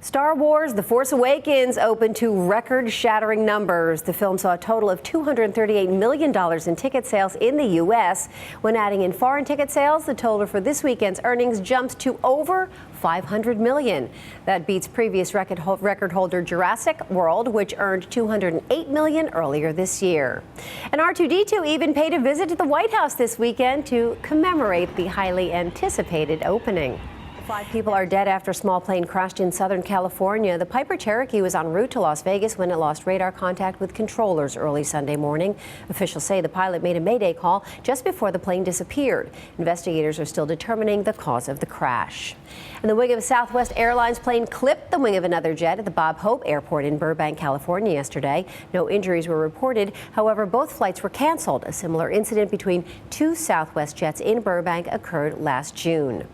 Star Wars: The Force Awakens opened to record-shattering numbers. The film saw a total of $238 million in ticket sales in the U.S. When adding in foreign ticket sales, the total for this weekend's earnings jumps to over $500 million. That beats previous record holder Jurassic World, which earned $208 million earlier this year. And R2-D2 even paid a visit to the White House this weekend to commemorate the highly anticipated opening. 5 people are dead after a small plane crashed in Southern California. The Piper Cherokee was en route to Las Vegas when it lost radar contact with controllers early Sunday morning. Officials say the pilot made a mayday call just before the plane disappeared. Investigators are still determining the cause of the crash. And the wing of a Southwest Airlines plane clipped the wing of another jet at the Bob Hope Airport in Burbank, California yesterday. No injuries were reported. However, both flights were canceled. A similar incident between 2 Southwest jets in Burbank occurred last June.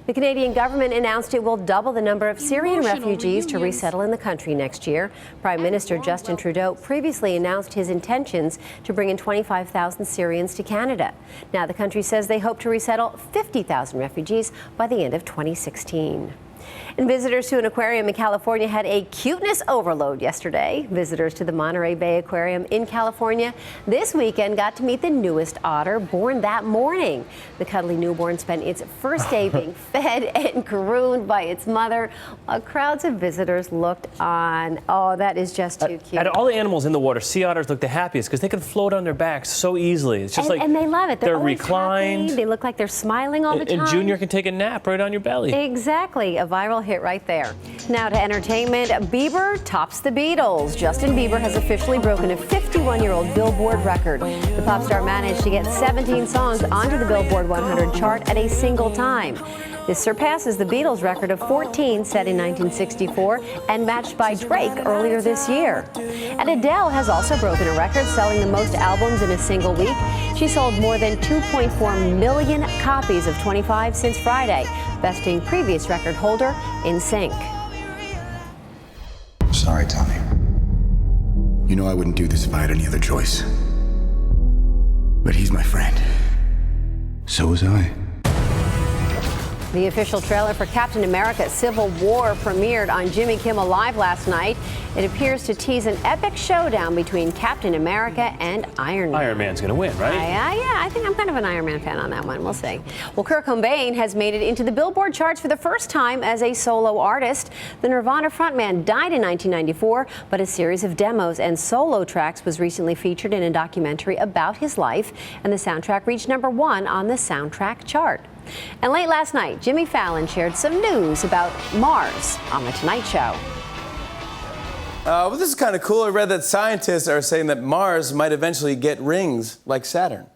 The Canadian government announced it will double the number of Syrian refugees to resettle in the country next year. Prime Minister Justin Trudeau previously announced his intentions to bring in 25,000 Syrians to Canada. Now the country says they hope to resettle 50,000 refugees by the end of 2016. And visitors to an aquarium in California had a cuteness overload yesterday. Visitors to the Monterey Bay Aquarium in California this weekend got to meet the newest otter, born that morning. The cuddly newborn spent its first day being fed and groomed by its mother while crowds of visitors looked on. Oh, that is just too cute. Out of all the animals in the water, sea otters look the happiest because they can float on their backs so easily. It's just and they love it. They're reclined. Happy. They look like they're smiling all the time. And Junior can take a nap right on your belly. Exactly. A viral hit right there. Now to entertainment, Bieber tops the Beatles. Justin Bieber has officially broken a 51-year-old Billboard record. The pop star managed to get 17 songs onto the Billboard 100 chart at a single time. This surpasses the Beatles' record of 14 set in 1964 and matched by Drake earlier this year. And Adele has also broken a record, selling the most albums in a single week. She sold more than 2.4 million copies of 25 since Friday, besting previous record holder NSYNC. Sorry, Tommy. You know I wouldn't do this if I had any other choice. But he's my friend. So was I. The official trailer for Captain America: Civil War premiered on Jimmy Kimmel Live last night. It appears to tease an epic showdown between Captain America and Iron Man. Iron Man's going to win, right? Yeah, I think I'm kind of an Iron Man fan on that one. We'll see. Well, Kurt Cobain has made it into the Billboard charts for the first time as a solo artist. The Nirvana frontman died in 1994, but a series of demos and solo tracks was recently featured in a documentary about his life, and the soundtrack reached #1 on the soundtrack chart. And late last night, Jimmy Fallon shared some news about Mars on The Tonight Show. Well, this is kind of cool. I read that scientists are saying that Mars might eventually get rings like Saturn,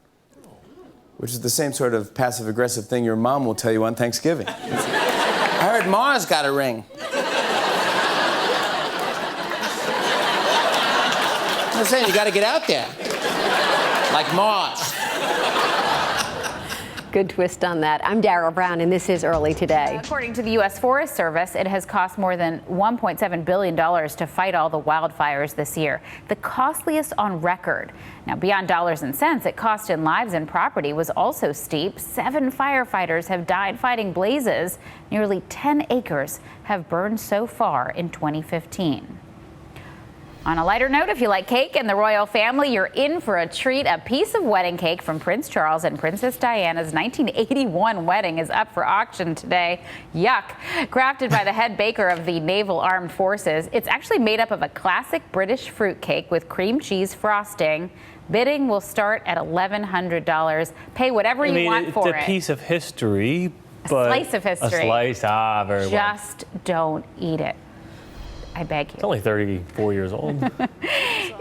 which is the same sort of passive-aggressive thing your mom will tell you on Thanksgiving. I heard Mars got a ring. I'm saying you got to get out there, like Mars. Good twist on that. I'm Darryl Brown, and this is Early Today. According to the U.S. Forest Service, it has cost more than $1.7 billion to fight all the wildfires this year, the costliest on record. Now, beyond dollars and cents, it cost in lives and property was also steep. 7 firefighters have died fighting blazes. Nearly 10 acres have burned so far in 2015. On a lighter note, if you like cake and the royal family, you're in for a treat. A piece of wedding cake from Prince Charles and Princess Diana's 1981 wedding is up for auction today. Yuck. Crafted by the head baker of the Naval Armed Forces, it's actually made up of a classic British fruit cake with cream cheese frosting. Bidding will start at $1,100. Pay whatever you want for it. It's a piece of history, but a slice of history. A slice, very well. Just don't eat it. I beg you. It's only 34 years old.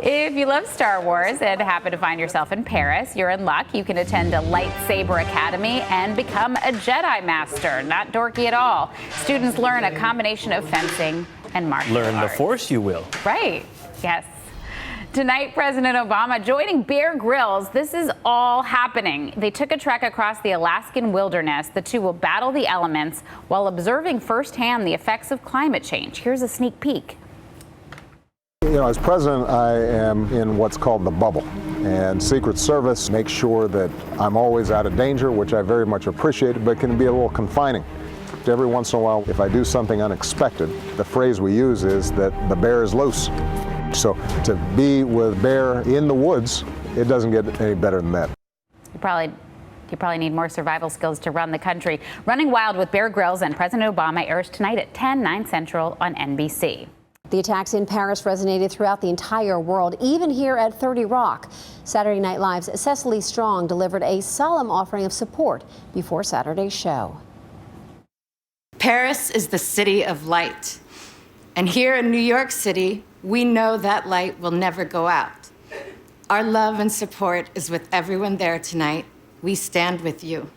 If you love Star Wars and happen to find yourself in Paris, you're in luck. You can attend a lightsaber academy and become a Jedi Master. Not dorky at all. Students learn a combination of fencing and martial arts. Learn the Force, you will. Right. Yes. Tonight, President Obama joining Bear Grylls. This is all happening. They took a trek across the Alaskan wilderness. The two will battle the elements while observing firsthand the effects of climate change. Here's a sneak peek. You know, as president, I am in what's called the bubble, and Secret Service makes sure that I'm always out of danger, which I very much appreciate, but can be a little confining. Every once in a while, if I do something unexpected, the phrase we use is that the bear is loose. So to be with bear in the woods, it doesn't get any better than that. You probably need more survival skills to run the country. Running Wild with Bear Grylls and President Obama airs tonight at 10, 9 Central on NBC. The attacks in Paris resonated throughout the entire world, even here at 30 Rock. Saturday Night Live's Cecily Strong delivered a solemn offering of support before Saturday's show. Paris is the city of light. And here in New York City, we know that light will never go out. Our love and support is with everyone there tonight. We stand with you.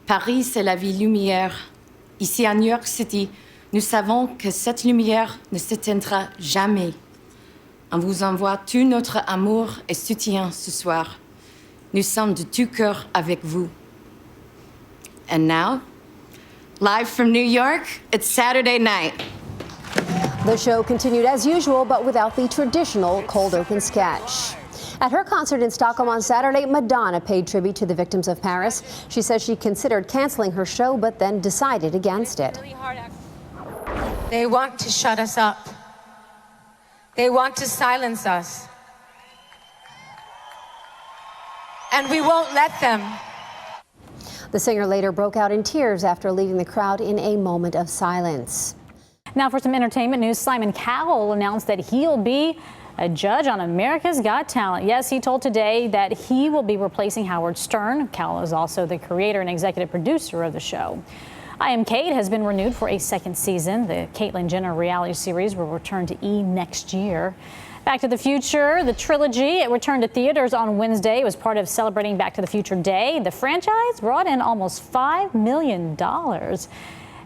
Paris, c'est la ville lumière. Ici à New York City, nous savons que cette lumière ne s'éteindra jamais. On vous envoie tout notre amour et soutien ce soir. Nous sommes de tout cœur avec vous. And now, live from New York, it's Saturday night. The show continued as usual, but without the traditional cold open sketch. At her concert in Stockholm on Saturday, Madonna paid tribute to the victims of Paris. She says she considered canceling her show, but then decided against it. They want to shut us up. They want to silence us. And we won't let them. The singer later broke out in tears after leaving the crowd in a moment of silence. Now for some entertainment news, Simon Cowell announced that he'll be a judge on America's Got Talent. Yes, he told Today that he will be replacing Howard Stern. Cowell is also the creator and executive producer of the show. I Am Kate has been renewed for a second season. The Caitlyn Jenner reality series will return to E! Next year. Back to the Future, the trilogy, it returned to theaters on Wednesday. It was part of celebrating Back to the Future Day. The franchise brought in almost $5 million.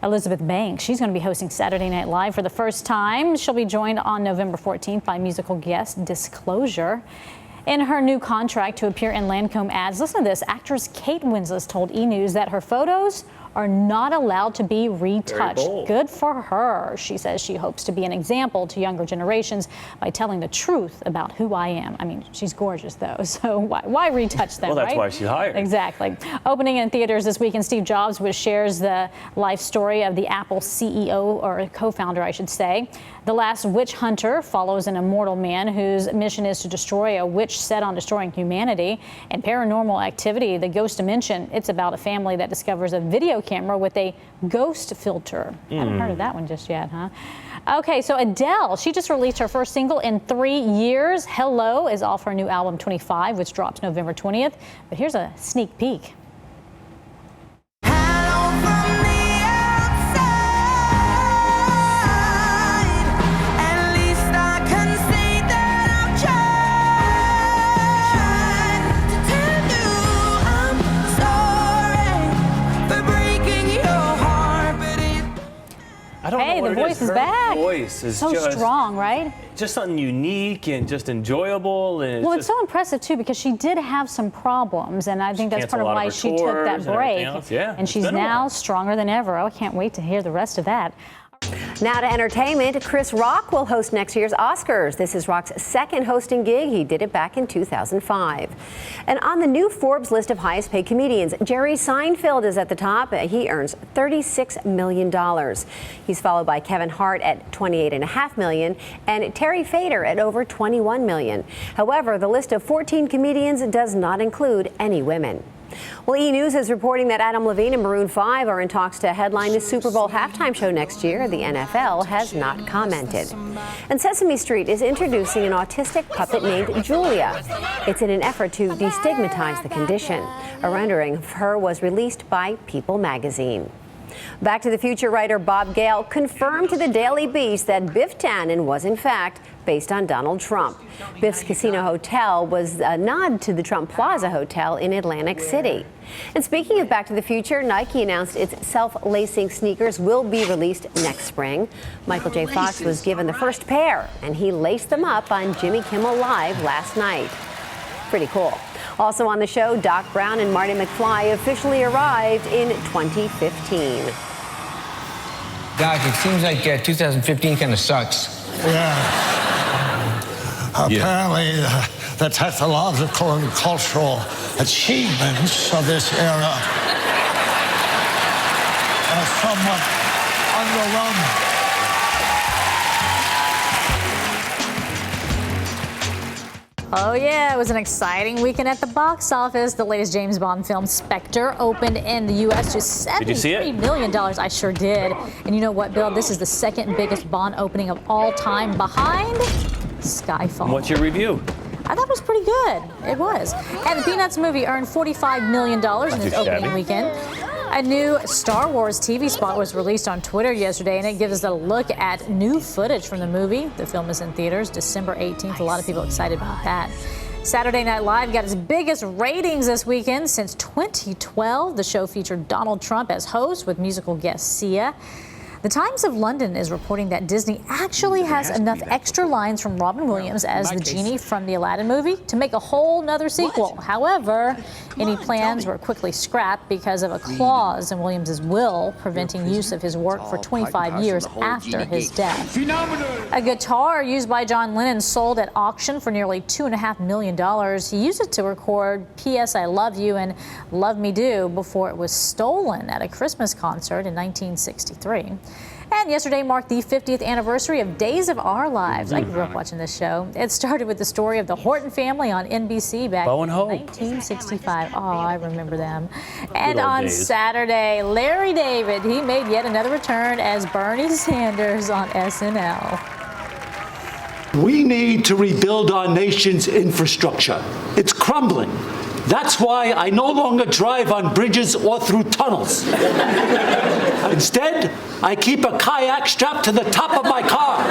Elizabeth Banks, she's going to be hosting Saturday Night Live for the first time. She'll be joined on November 14th by musical guest Disclosure. In her new contract to appear in Lancome ads, listen to this. Actress Kate Winslet told E! News that her photos are not allowed to be retouched. Good for her. She says she hopes to be an example to younger generations by telling the truth about who I am. I mean, she's gorgeous, though, so why retouch them, Well, that's right? why she's hired. Exactly. Opening in theaters this weekend, Steve Jobs shares the life story of the Apple CEO, or co-founder, I should say. The Last Witch Hunter follows an immortal man whose mission is to destroy a witch set on destroying humanity. And Paranormal Activity, The Ghost Dimension, it's about a family that discovers a video camera with a ghost filter. Haven't heard of that one just yet, huh? Okay, so Adele, she just released her first single in 3 years. Hello is off her new album 25, which drops November 20th. But here's a sneak peek. Hey, the voice is back. Her voice is so just strong, right? Just something unique and just enjoyable. And Well, it's so impressive, too, because she did have some problems, and I think that's part of why she took that break. Yeah, and she's now stronger than ever. Oh, I can't wait to hear the rest of that. Now to entertainment, Chris Rock will host next year's Oscars. This is Rock's second hosting gig. He did it back in 2005. And on the new Forbes list of highest paid comedians, Jerry Seinfeld is at the top. He earns $36 million. He's followed by Kevin Hart at $28.5 million and Terry Fator at over $21 million. However, the list of 14 comedians does not include any women. Well, E! News is reporting that Adam Levine and Maroon 5 are in talks to headline the Super Bowl halftime show next year. The NFL has not commented. And Sesame Street is introducing an autistic puppet named Julia. It's in an effort to destigmatize the condition. A rendering of her was released by People magazine. Back to the Future writer Bob Gale confirmed to the Daily Beast that Biff Tannen was in fact based on Donald Trump. Biff's Casino Hotel was a nod to the Trump Plaza Hotel in Atlantic City. And speaking of Back to the Future, Nike announced its self-lacing sneakers will be released next spring. Michael J. Fox was given the first pair, and he laced them up on Jimmy Kimmel Live last night. Pretty cool. Also on the show, Doc Brown and Marty McFly officially arrived in 2015. Doc, it seems like 2015 kind of sucks. Yeah. Apparently, the technological and cultural achievements of this era somewhat underwhelming. Oh yeah, it was an exciting weekend at the box office. The latest James Bond film, Spectre, opened in the U.S. to $73 million. I sure did. And you know what, Bill? This is the second biggest Bond opening of all time, behind Skyfall. What's your review? I thought it was pretty good. It was. And the Peanuts movie earned $45 million in its opening weekend. A new Star Wars TV spot was released on Twitter yesterday, and it gives us a look at new footage from the movie. The film is in theaters December 18th. A lot of people excited about that. Saturday Night Live got its biggest ratings this weekend since 2012. The show featured Donald Trump as host with musical guest Sia. The Times of London is reporting that Disney actually has enough extra lines from Robin Williams as the genie from the Aladdin movie to make a whole nother sequel. However, any plans were quickly scrapped because of a clause in Williams' will preventing use of his work for 25 years after his death. A guitar used by John Lennon sold at auction for nearly $2.5 million. He used it to record P.S. I Love You and Love Me Do before it was stolen at a Christmas concert in 1963. And yesterday marked the 50th anniversary of Days of Our Lives. I grew up watching this show. It started with the story of the Horton family on NBC back in 1965. Oh, I remember them. And on Saturday, Larry David, he made yet another return as Bernie Sanders on SNL. We need to rebuild our nation's infrastructure. It's crumbling. That's why I no longer drive on bridges or through tunnels. Instead, I keep a kayak strapped to the top of my car.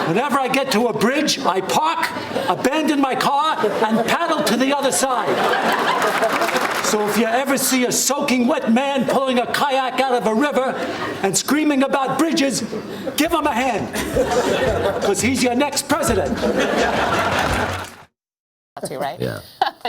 Whenever I get to a bridge, I park, abandon my car, and paddle to the other side. So if you ever see a soaking wet man pulling a kayak out of a river and screaming about bridges, give him a hand, because he's your next president. Right? Yeah.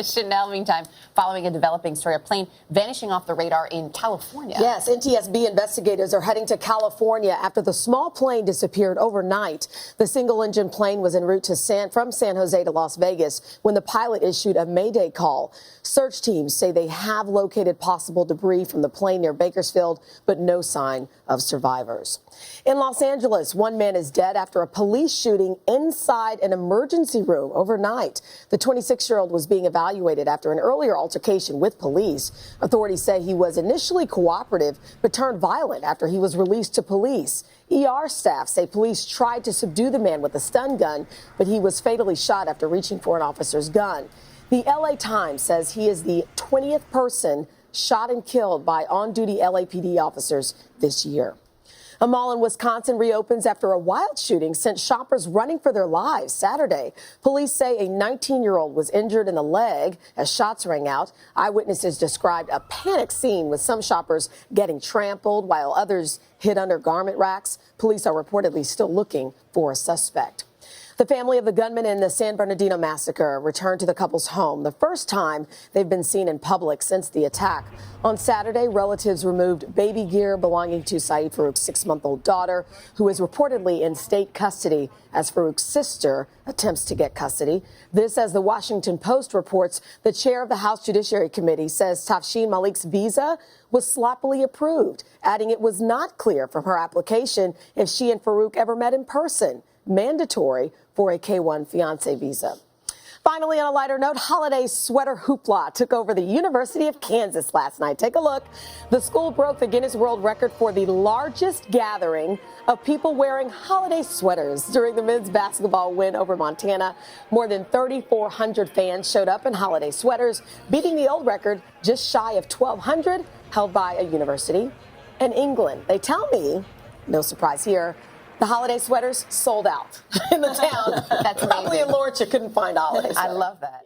Chanel, meantime, following a developing story, a plane vanishing off the radar in California. Yes, NTSB investigators are heading to California after the small plane disappeared overnight. The single-engine plane was en route from San Jose to Las Vegas when the pilot issued a Mayday call. Search teams say they have located possible debris from the plane near Bakersfield, but no sign of survivors. In Los Angeles, one man is dead after a police shooting inside an emergency room overnight. The 26-year-old was being evaluated after an earlier altercation with police. Authorities say he was initially cooperative but turned violent after he was released to police. ER staff say police tried to subdue the man with a stun gun, but he was fatally shot after reaching for an officer's gun. The LA Times says he is the 20th person shot and killed by on-duty LAPD officers this year. A mall in Wisconsin reopens after a wild shooting sent shoppers running for their lives Saturday. Police say a 19-year-old was injured in the leg as shots rang out. Eyewitnesses described a panic scene with some shoppers getting trampled while others hid under garment racks. Police are reportedly still looking for a suspect. The family of the gunman in the San Bernardino massacre returned to the couple's home, the first time they've been seen in public since the attack. On Saturday, relatives removed baby gear belonging to Saeed Farouk's 6-month-old daughter, who is reportedly in state custody as Farouk's sister attempts to get custody. This as the Washington Post reports the chair of the House Judiciary Committee says Tafshin Malik's visa was sloppily approved, adding it was not clear from her application if she and Farouk ever met in person. Mandatory for a K-1 fiancé visa. Finally, on a lighter note, holiday sweater hoopla took over the University of Kansas last night. Take a look. The school broke the Guinness World Record for the largest gathering of people wearing holiday sweaters during the men's basketball win over Montana. More than 3,400 fans showed up in holiday sweaters, beating the old record just shy of 1,200 held by a university in England. They tell me, no surprise here, the holiday sweaters sold out in the town. That's amazing. Probably in Lawrence you couldn't find holiday sweaters. I love that.